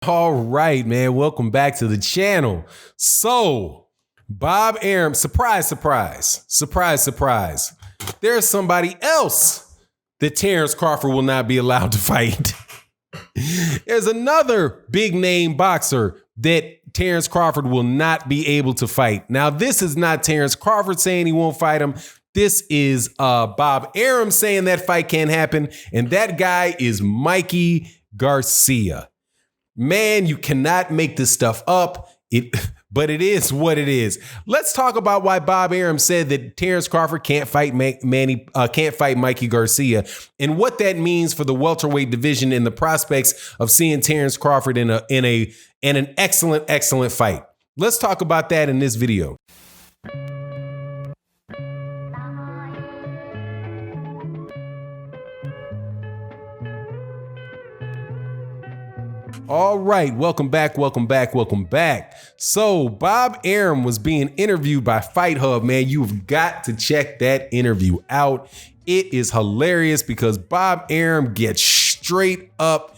All right, man. Welcome back to the channel. So, Bob Arum, surprise, surprise, surprise, surprise. There's somebody else that Terence Crawford will not be allowed to fight. There's another big name boxer that Terence Crawford will not be able to fight. Now, this is not Terence Crawford saying he won't fight him. This is Bob Arum saying that fight can't happen. And that guy is Mikey Garcia. Man, you cannot make this stuff up. But it is what it is. Let's talk about why Bob Arum said that Terence Crawford can't fight Mikey Garcia, and what that means for the welterweight division and the prospects of seeing Terence Crawford in an excellent fight. Let's talk about that in this video. All right, welcome back. So Bob Arum was being interviewed by Fight Hub, man. You've got to check that interview out. It is hilarious because Bob Arum gets straight up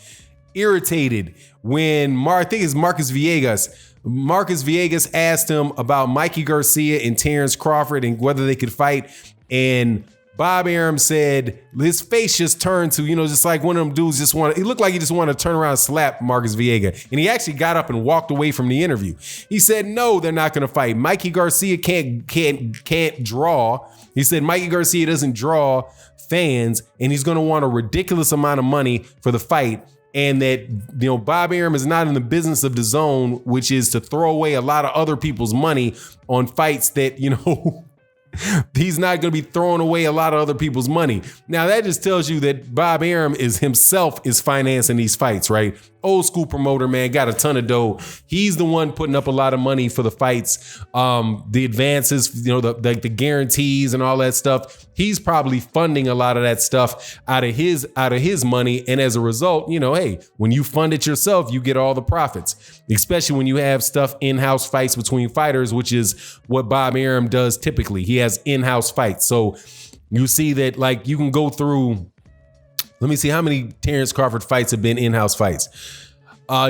irritated when I think it's Marcus Villegas asked him about Mikey Garcia and Terence Crawford and whether they could fight. And Bob Arum said his face just turned to, just like one of them dudes he looked like he just wanted to turn around and slap Marcus Villegas. And he actually got up and walked away from the interview. He said, no, they're not going to fight. Mikey Garcia can't draw. He said Mikey Garcia doesn't draw fans, and he's going to want a ridiculous amount of money for the fight. And that, Bob Arum is not in the business of the zone, which is to throw away a lot of other people's money on fights that, he's not going to be throwing away a lot of other people's money. Now, that just tells you that Bob Arum is financing these fights, right? Old school promoter, man, got a ton of dough. He's the one putting up a lot of money for the fights, the advances, the guarantees and all that stuff. He's probably funding a lot of that stuff out of his money. And as a result, hey, when you fund it yourself, you get all the profits, especially when you have stuff in-house fights between fighters, which is what Bob Arum does typically. He has in-house fights. So you see that, like, you can go through. Let me see how many Terence Crawford fights have been in-house fights.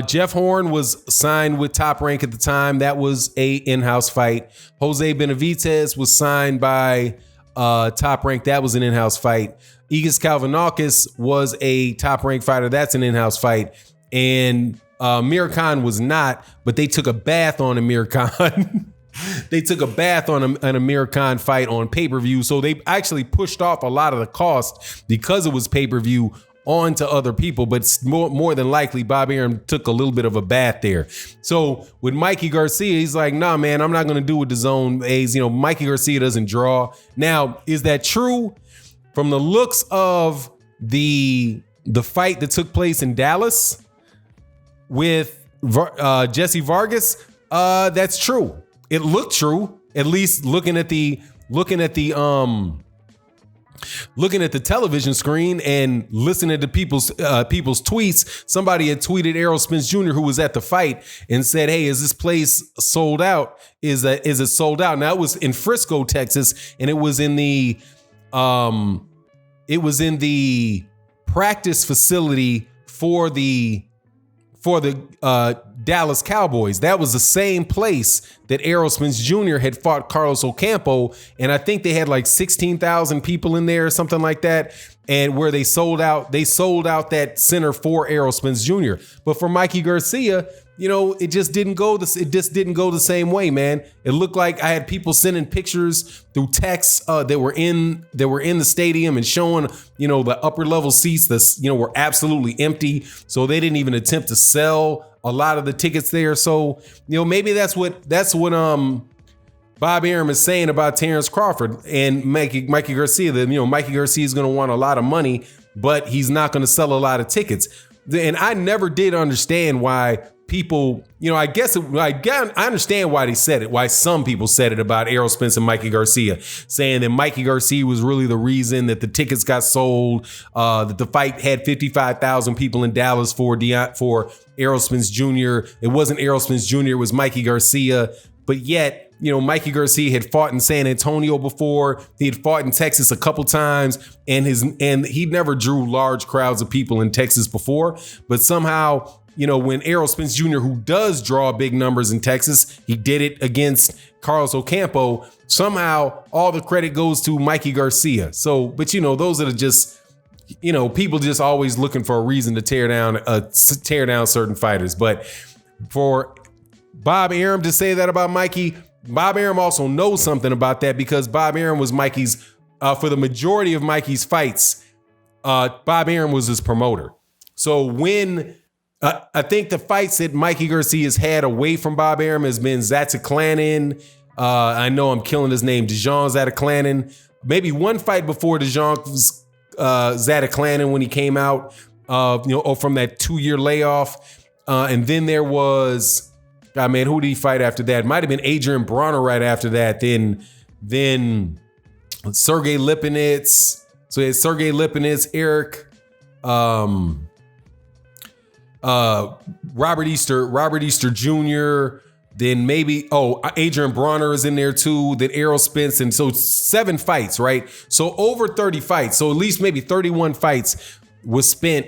Jeff Horn was signed with Top Rank at the time. That was a in-house fight. Jose Benavidez was signed by Top Rank. That was an in-house fight. Egis Kalvanakis was a Top Rank fighter. That's an in-house fight. And Amir Khan was not, but they took a bath on Amir Khan. They took a bath on an Amir Khan fight on pay-per-view. So they actually pushed off a lot of the cost because it was pay-per-view on to other people. But more than likely, Bob Arum took a little bit of a bath there. So with Mikey Garcia, he's like, nah, man, I'm not going to do with the zone A's. Mikey Garcia doesn't draw. Now, is that true? From the looks of the fight that took place in Dallas with Jesse Vargas, that's true. It looked true, at least looking at the television screen and listening to people's tweets. Somebody had tweeted Aerosmiths Jr., who was at the fight, and said, "Hey, is this place sold out? Is it sold out?" Now, it was in Frisco, Texas, and it was in the practice facility for the Dallas Cowboys. That was the same place that Aerosmiths Jr. had fought Carlos Ocampo, and I think they had like 16,000 people in there or something like that. And where they sold out that center for Aerosmiths Jr. But for Mikey Garcia, it just didn't go the same way, man. It looked like I had people sending pictures through text that were in the stadium and showing, the upper level seats that, were absolutely empty. So they didn't even attempt to sell a lot of the tickets there. So, maybe that's what Bob Arum is saying about Terence Crawford and Mikey Garcia, that, Mikey Garcia is going to want a lot of money, but he's not going to sell a lot of tickets. And I never did understand why people, I understand why they said it, why some people said it about Aerosmiths and Mikey Garcia, saying that Mikey Garcia was really the reason that the tickets got sold, that the fight had 55,000 people in Dallas for Aerosmiths Jr. It wasn't Aerosmiths Jr., it was Mikey Garcia. But yet, Mikey Garcia had fought in San Antonio before. He had fought in Texas a couple times, and he never drew large crowds of people in Texas before. But somehow when Errol Spence Jr., who does draw big numbers in Texas, he did it against Carlos Ocampo. Somehow all the credit goes to Mikey Garcia. So, but those are just, people just always looking for a reason to tear down certain fighters. But for Bob Arum to say that about Mikey, Bob Arum also knows something about that, because Bob Arum was Mikey's, for the majority of Mikey's fights, Bob Arum was his promoter. So when I think the fights that Mikey Garcia's had away from Bob Arum has been Zataclanin. I know I'm killing his name, Dejan Zataclanin. Maybe one fight before Dejan was Zataclanin when he came out, from that 2-year layoff. And then there was, who did he fight after that? Might have been Adrian Bronner right after that. Then Sergey Lipinets. So he had Sergey Lipinets, Eric, Robert Easter Jr., then maybe, Adrian Bronner is in there too, then Errol Spence, and so 7 fights, right? So over 30 fights, so at least maybe 31 fights was spent.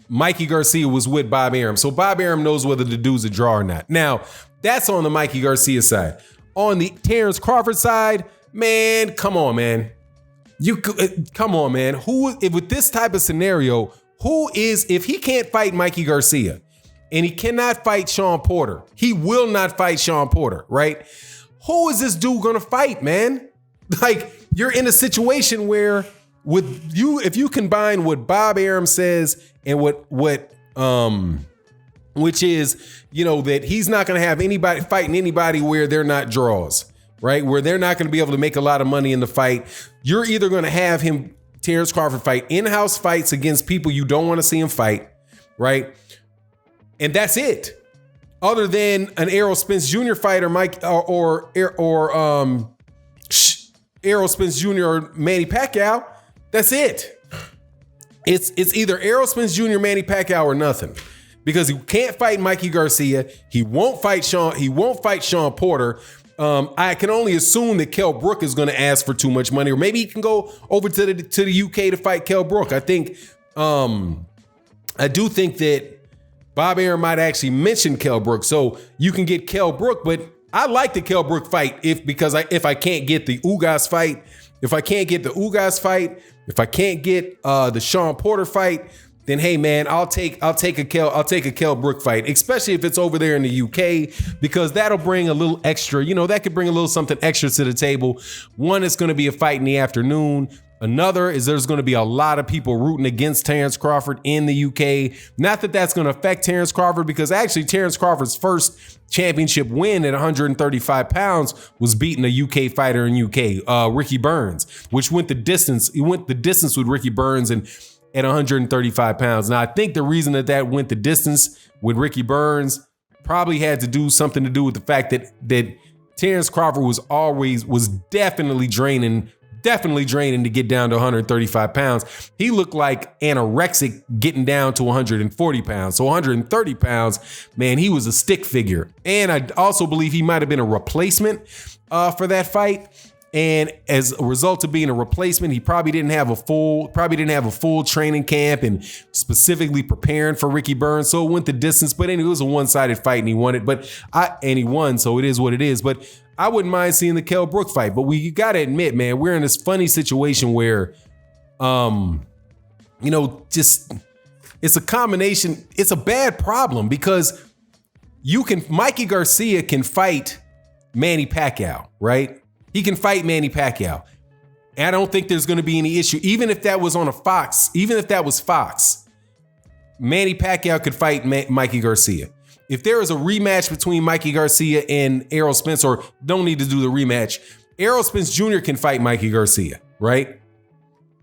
Mikey Garcia was with Bob Arum. So Bob Arum knows whether the dude's a draw or not. Now, that's on the Mikey Garcia side. On the Terence Crawford side, man, come on, man. Come on, man. With this type of scenario, if he can't fight Mikey Garcia and he cannot fight Shawn Porter, he will not fight Shawn Porter, right? Who is this dude gonna fight, man? Like, you're in a situation where if you combine what Bob Arum says and which is, that he's not gonna have anybody fighting anybody where they're not draws, right? Where they're not gonna be able to make a lot of money in the fight. You're either gonna have Terence Crawford fight in-house fights against people you don't want to see him fight, right? And that's it. Other than an Errol Spence Jr. fight or Errol Spence Jr. or Manny Pacquiao, that's it. It's either Errol Spence Jr., Manny Pacquiao, or nothing. Because he can't fight Mikey Garcia. He won't fight Shawn Porter. I can only assume that Kell Brook is going to ask for too much money, or maybe he can go over to the UK to fight Kell Brook. I do think that Bob Arum might actually mention Kell Brook, so you can get Kell Brook. But I like the Kell Brook fight if I can't get the Ugas fight, if I can't get the Shawn Porter fight, then hey man, I'll take a Kell Brook fight, especially if it's over there in the UK, because that'll bring a little extra, that could bring a little something extra to the table. One, it's going to be a fight in the afternoon. Another is there's going to be a lot of people rooting against Terence Crawford in the UK. Not that that's going to affect Terence Crawford, because actually Terence Crawford's first championship win at 135 pounds was beating a UK fighter in UK, Ricky Burns, which went the distance. He went the distance with Ricky Burns and at 135 pounds. Now, I think the reason that went the distance with Ricky Burns probably had to do with the fact that Terence Crawford was definitely draining to get down to 135 pounds. He looked like anorexic getting down to 140 pounds. So 130 pounds, man, he was a stick figure. And I also believe he might have been a replacement for that fight. And as a result of being a replacement, he probably didn't have a full training camp and specifically preparing for Ricky Burns. So it went the distance, but anyway, it was a one-sided fight and he won it. And he won, so it is what it is. But I wouldn't mind seeing the Kell Brook fight. But you got to admit, man, we're in this funny situation where, it's a combination. It's a bad problem because Mikey Garcia can fight Manny Pacquiao, right? He can fight Manny Pacquiao. And I don't think there's going to be any issue. Even if that was on a Fox, Manny Pacquiao could fight Mikey Garcia. If there is a rematch between Mikey Garcia and Errol Spence, or don't need to do the rematch, Errol Spence Jr. can fight Mikey Garcia, right?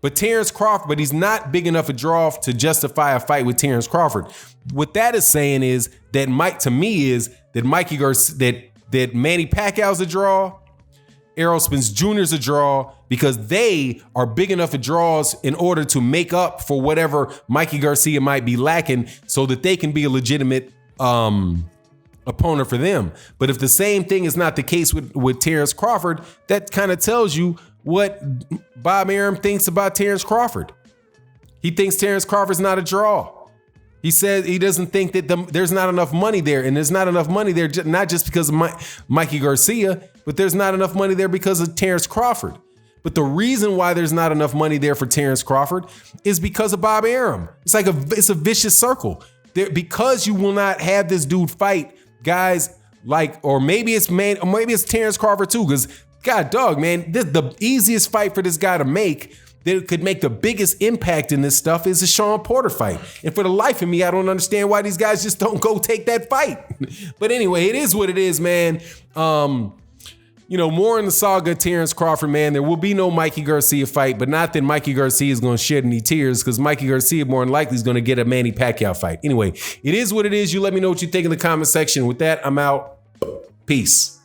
But Terence Crawford, but he's not big enough a draw to justify a fight with Terence Crawford. What that is saying is that Mikey Garcia, that Manny Pacquiao's a draw, Errol Spence Jr. is a draw, because they are big enough of draws in order to make up for whatever Mikey Garcia might be lacking, so that they can be a legitimate opponent for them. But if the same thing is not the case with Terence Crawford, that kind of tells you what Bob Arum thinks about Terence Crawford. He thinks Terence Crawford's not a draw. He said he doesn't think that there's not enough money there, and there's not enough money there not just because of Mikey Garcia, but there's not enough money there because of Terence Crawford. But the reason why there's not enough money there for Terence Crawford is because of Bob Arum. It's like it's a vicious circle. Because you will not have this dude fight guys like, or maybe it's Terence Crawford too, because God dog, man, the easiest fight for this guy to make that could make the biggest impact in this stuff is a Shawn Porter fight. And for the life of me, I don't understand why these guys just don't go take that fight. But anyway, it is what it is, man. More in the saga of Terence Crawford, man. There will be no Mikey Garcia fight, but not that Mikey Garcia is going to shed any tears, because Mikey Garcia more than likely is going to get a Manny Pacquiao fight. Anyway, it is what it is. You let me know what you think in the comment section. With that, I'm out. Peace.